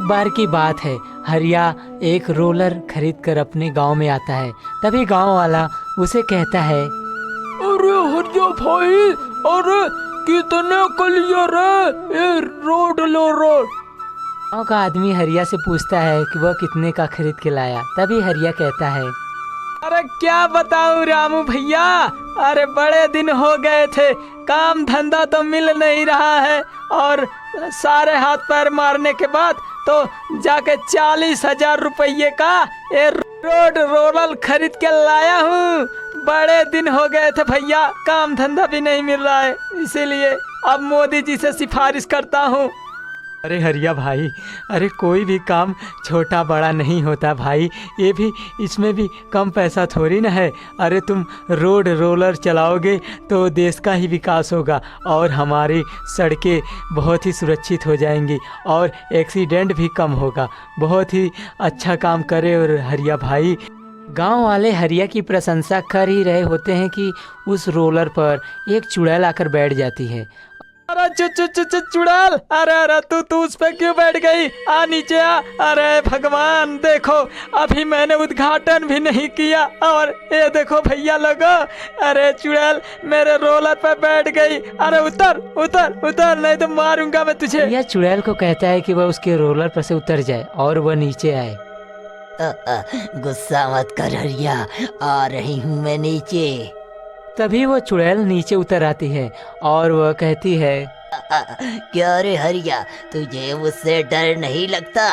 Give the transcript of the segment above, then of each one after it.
बार की बात है, हरिया एक रोलर खरीद कर अपने गांव में आता है। तभी गांव वाला उसे कहता है, अरे हरिया भाई, अरे कितने का लिया रे ये रोड लोलर? गांव का आदमी हरिया से पूछता है कि वह कितने का खरीद के लाया। तभी हरिया कहता है, अरे क्या बताऊं रामू भैया, अरे बड़े दिन हो गए थे, काम धंधा तो मिल नहीं रहा है और सारे हाथ पैर मारने के बाद तो जाके 40,000 रुपये का ये रोड रोलर खरीद के लाया हूँ। बड़े दिन हो गए थे भैया, काम धंधा भी नहीं मिल रहा है, इसीलिए अब मोदी जी से सिफारिश करता हूँ। अरे हरिया भाई, अरे कोई भी काम छोटा बड़ा नहीं होता भाई, ये भी इसमें भी कम पैसा थोड़ी ना है। अरे तुम रोड रोलर चलाओगे तो देश का ही विकास होगा और हमारी सड़कें बहुत ही सुरक्षित हो जाएंगी और एक्सीडेंट भी कम होगा। बहुत ही अच्छा काम करे। और हरिया भाई, गांव वाले हरिया की प्रशंसा कर ही रहे होते हैं कि उस रोलर पर एक चुड़ैल आकर बैठ जाती है। अरे चुड़ैल, अरे तू उस पे क्यों बैठ गई? आ नीचे आ। अरे भगवान, देखो अभी मैंने उद्घाटन भी नहीं किया और ये देखो भैया लोगो, अरे चुड़ैल मेरे रोलर पे बैठ गई। अरे उतर उतर उतर, नहीं तो मारूंगा मैं तुझे। यह चुड़ैल को कहता है कि वह उसके रोलर पर से उतर जाए और वह नीचे आए। गुस्सा मत कर हरिया, आ रही हूँ मैं नीचे। तभी वो चुड़ैल नीचे उतर आती है और वह कहती है, क्या रे हरिया, तुझे मुझसे डर नहीं लगता?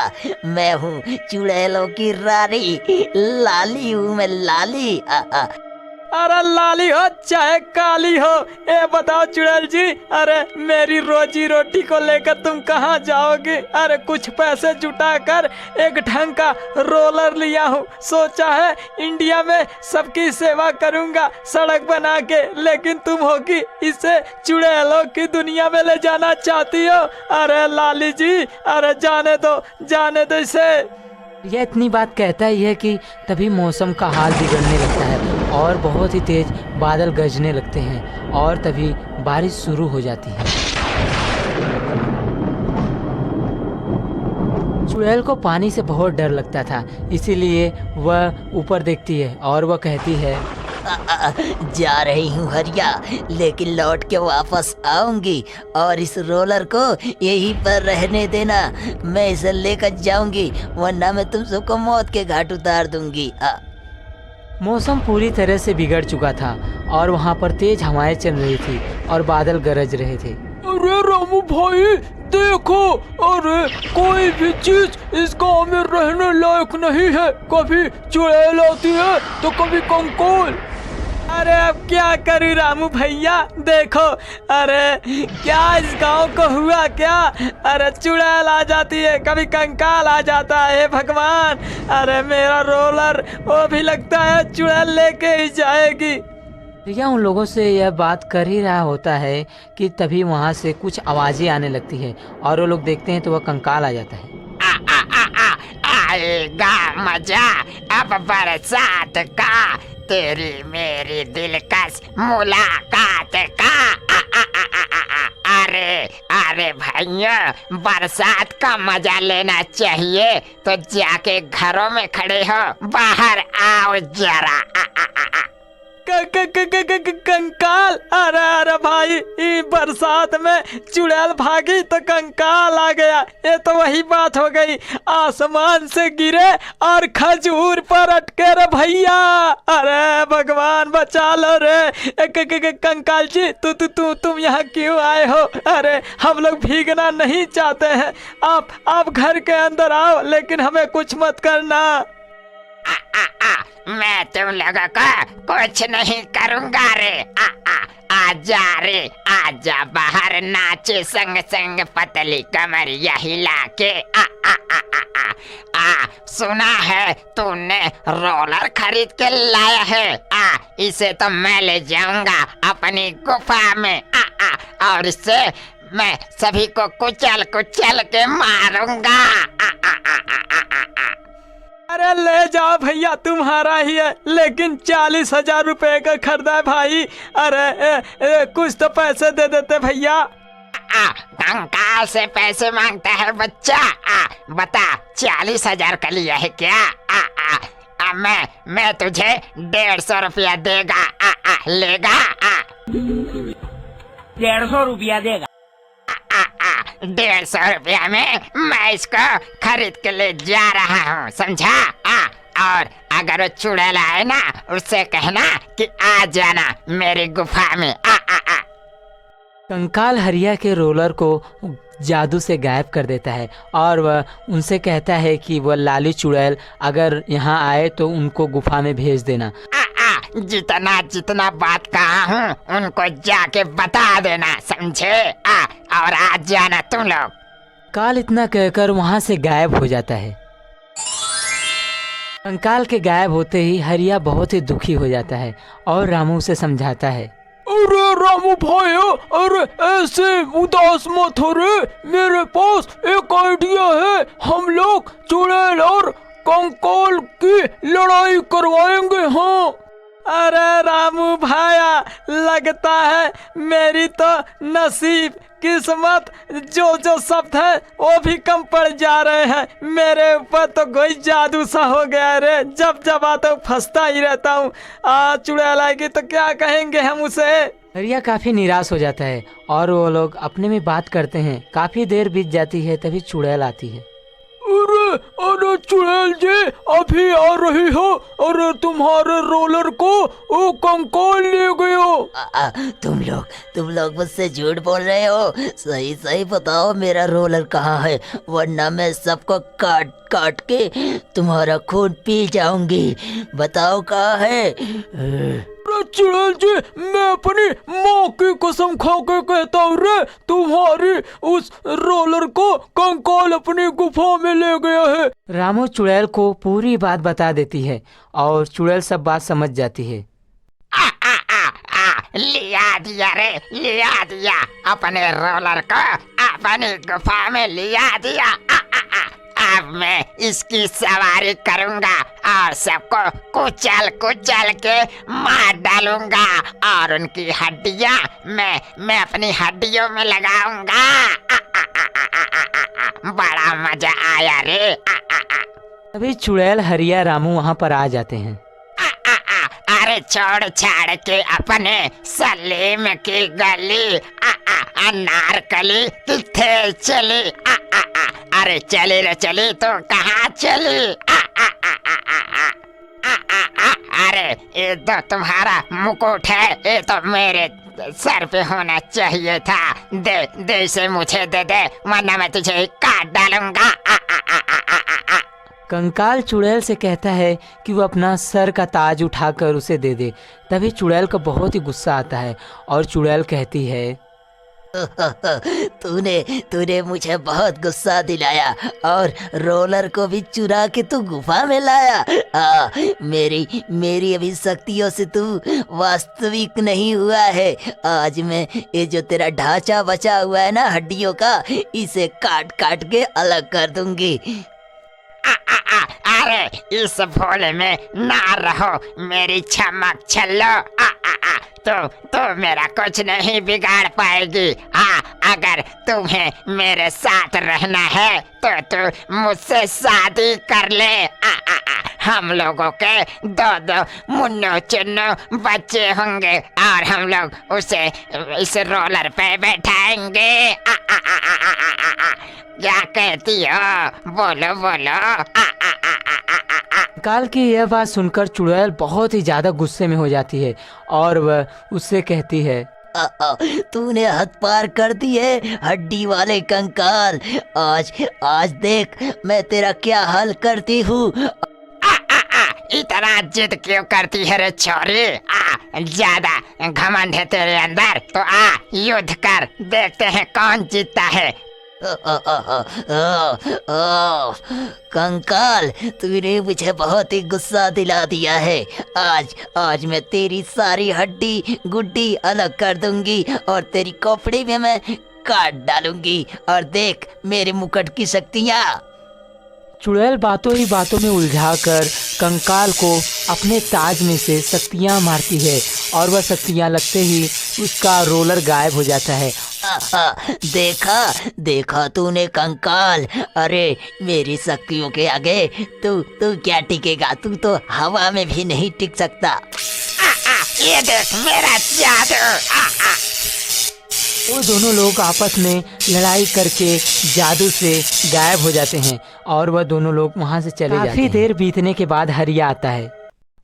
मैं हूँ चुड़ैलों की रानी, लाली हूँ मैं, लाली। अरे लाली हो चाहे काली हो, ये बताओ चुड़ैल जी, अरे मेरी रोजी रोटी को लेकर तुम कहाँ जाओगे? अरे कुछ पैसे जुटा कर एक ढंग का रोलर लिया हूँ, सोचा है इंडिया में सबकी सेवा करूँगा सड़क बना के, लेकिन तुम होगी इसे चुड़ैलों की दुनिया में ले जाना चाहती हो। अरे लाली जी, अरे जाने दो इसे। यह इतनी बात कहता ही है कि तभी मौसम का हाल बिगड़ने लगता है और बहुत ही तेज बादल गरजने लगते हैं और तभी बारिश शुरू हो जाती है। चुड़ैल को पानी से बहुत डर लगता था, इसीलिए वह ऊपर देखती है और वह कहती है, जा रही हूँ हरिया, लेकिन लौट के वापस आऊंगी और इस रोलर को यहीं पर रहने देना। मैं इसे लेकर जाऊंगी, वरना मैं तुम सबको मौत के घाट उतार दूंगी। मौसम पूरी तरह से बिगड़ चुका था और वहाँ पर तेज हवाएं चल रही थी और बादल गरज रहे थे। अरे रामू भाई देखो, अरे कोई भी चीज इस गाँव में रहने लायक नहीं है, कभी चुड़ैल आती है तो कभी कंकोल। अरे अब क्या करूं रामू भैया, देखो अरे क्या इस गांव को हुआ क्या? अरे चुड़ैल आ जाती है, कभी कंकाल आ जाता है भगवान। अरे मेरा रोलर वो भी लगता है चुड़ैल लेके ही जाएगी। रिया उन लोगों से यह बात कर ही रहा होता है कि तभी वहाँ से कुछ आवाजें आने लगती है और वो लोग देखते हैं तो वह कंकाल आ जाता है। आएगा मजा अब बरसात का, तेरी मेरी दिलकश मुलाकात का। अरे भैया, बरसात का मजा लेना चाहिए तो जाके घरों में खड़े हो, बाहर आओ जरा। कंकाल, अरे भाई, बरसात में चुड़ैल भागी तो कंकाल आ गया। ये तो वही बात हो गई, आसमान से गिरे और खजूर पर अटके रे भैया। अरे भगवान बचा लो रे। कंकाल जी, तुम यहाँ क्यों आए हो? अरे हम लोग भीगना नहीं चाहते हैं, आप घर के अंदर आओ, लेकिन हमें कुछ मत करना। मैं तुम लोगों को कुछ नहीं करूँगा रे। आजा रे, आजा बाहर नाचे संग संग पतली कमरिया हिला के। सुना है तूने रोलर खरीद के लाया है। इसे तो मैं ले जाऊंगा अपनी गुफा में। और इससे मैं सभी को कुचल कुचल के मारूंगा। अरे ले जाओ भैया, तुम्हारा ही है, लेकिन 40,000 रुपए का खरीदा है भाई। अरे कुछ तो पैसे दे देते भैया। कंकाल से पैसे मांगता है बच्चा। बता 40,000 का लिया है क्या? मैं तुझे 150 रुपया देगा। लेगा? 150 रुपया देगा। 150 रुपया में मैं इसको खरीद के ले जा रहा हूँ, समझा? और अगर वो चुड़ैल आए ना, उससे कहना कि आ जाना मेरी गुफा में। कंकाल हरिया के रोलर को जादू से गायब कर देता है और वह उनसे कहता है कि वह लाली चुड़ैल अगर यहाँ आए तो उनको गुफा में भेज देना। जितना जितना बात कहा हूँ उनको जाके बता देना, समझे? और आ जाना तुम लोग। काल इतना कहकर वहाँ से गायब हो जाता है। कंकाल के गायब होते ही हरिया बहुत ही दुखी हो जाता है और रामू उसे समझाता है। अरे रामू भाई, अरे ऐसे उदास मत हो रे, मेरे पास एक आइडिया है। हम लोग चुड़ैल और कंकाल की लड़ाई करवाएंगे। हाँ, अरे रामू भाया, लगता है मेरी तो नसीब किस्मत जो शब्द है वो भी कम पड़ जा रहे हैं। मेरे ऊपर तो कोई जादू सा हो गया रे, जब आता हूँ फंसता ही रहता हूँ। चुड़ैल आएगी तो क्या कहेंगे हम उसे। हरिया काफी निराश हो जाता है और वो लोग अपने में बात करते हैं। काफी देर बीत जाती है, तभी चुड़ैल आती है। अरे चुड़ैल जी, अभी आ रही हो। अरे तुम्हारे रोलर को वो कंकाल ले गयो। तुम लोग मुझसे झूठ बोल रहे हो। सही सही बताओ मेरा रोलर कहाँ है, वरना मैं सबको काट काट के तुम्हारा खून पी जाऊंगी। बताओ कहाँ है। चुड़ैल जी, मैं अपनी माँ की कसम खा के कहता हूँ रे, तुम्हारी उस रोलर को कंकाल अपनी गुफा में ले गया है। रामू चुड़ैल को पूरी बात बता देती है और चुड़ैल सब बात समझ जाती है। लिया दिया रे, लिया दिया अपने रोलर को अपनी गुफा में लिया दिया। अब मैं इसकी सवारी करूंगा और सबको कुचल कुचल के मार डालूंगा और उनकी हड्डियां मैं अपनी हड्डियों में लगाऊंगा। बड़ा मजा आया रे। अभी चुड़ैल हरिया रामू वहाँ पर आ जाते हैं। अरे छोड़ छाड़ के अपने सलीम की गली अनारकली किथे चली। अरे चली रे चली, तो कहाँ चली? अरे ये तो तुम्हारा मुकुट है, ये तो मेरे सर पे होना चाहिए था। दे इसे मुझे दे दे, वरना मैं तुझे काट डालूंगा। कंकाल चुड़ैल से कहता है कि वो अपना सर का ताज उठाकर उसे दे दे। तभी चुड़ैल को बहुत ही गुस्सा आता है और चुड़ैल कहती है, तूने मुझे बहुत गुस्सा दिलाया और रोलर को भी चुरा के तू गुफा में लाया। मेरी अभी शक्तियों से तू वास्तविक नहीं हुआ है। आज मैं ये जो तेरा ढांचा बचा हुआ है ना हड्डियों का, इसे काट काट के अलग कर दूंगी। अरे इस भोले में ना रहो मेरी चमक छल्लो। तो मेरा कुछ नहीं बिगाड़ पाएगी। अगर तुम्हें मेरे साथ रहना है तो तू मुझसे शादी कर ले। हम लोगों के दो मुन्नो चुन्नो बच्चे होंगे और हम लोग उसे इस रोलर पे बैठाएंगे। क्या कहती हो? बोलो बोलो। काल की यह बात सुनकर चुड़ैल बहुत ही ज्यादा गुस्से में हो जाती है और वह उससे कहती है, तूने हद पार कर दी है हड्डी वाले कंकाल। आज देख मैं तेरा क्या हाल करती हूँ। इतना जिद क्यों करती है रे छोरी? ज्यादा घमंड है तेरे अंदर तो युद्ध कर, देखते हैं कौन जीतता है। कंकाल, तूने मुझे बहुत ही गुस्सा दिला दिया है। आज मैं तेरी सारी हड्डी गुड्डी अलग कर दूंगी और तेरी खोपड़ी में मैं काट डालूंगी और देख मेरे मुकुट की शक्तियाँ। चुड़ैल बातों ही बातों में उलझाकर कंकाल को अपने ताज में से शक्तियाँ मारती है और वह शक्तियाँ लगते ही उसका रोलर गायब हो जाता है देखा देखा तूने कंकाल। अरे मेरी शक्तियों के आगे तू तू क्या टिकेगा, तू तो हवा में भी नहीं टिक सकता। ये देख मेरा जादू। वो दोनों लोग आपस में लड़ाई करके जादू से गायब हो जाते हैं और वह दोनों लोग वहां से चले जाते हैं। काफी देर बीतने के बाद हरिया आता है।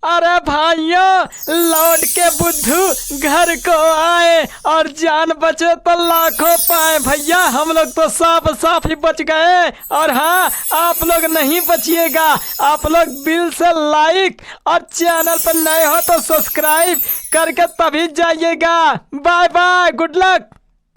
अरे भाइयों, लौट के बुद्धू घर को आए और जान बचे तो लाखों पाए। भैया हम लोग तो साफ ही बच गए, और हाँ आप लोग नहीं बचिएगा। आप लोग दिल से लाइक और चैनल पर नए हो तो सब्सक्राइब करके तभी जाइएगा। Bye bye, good luck.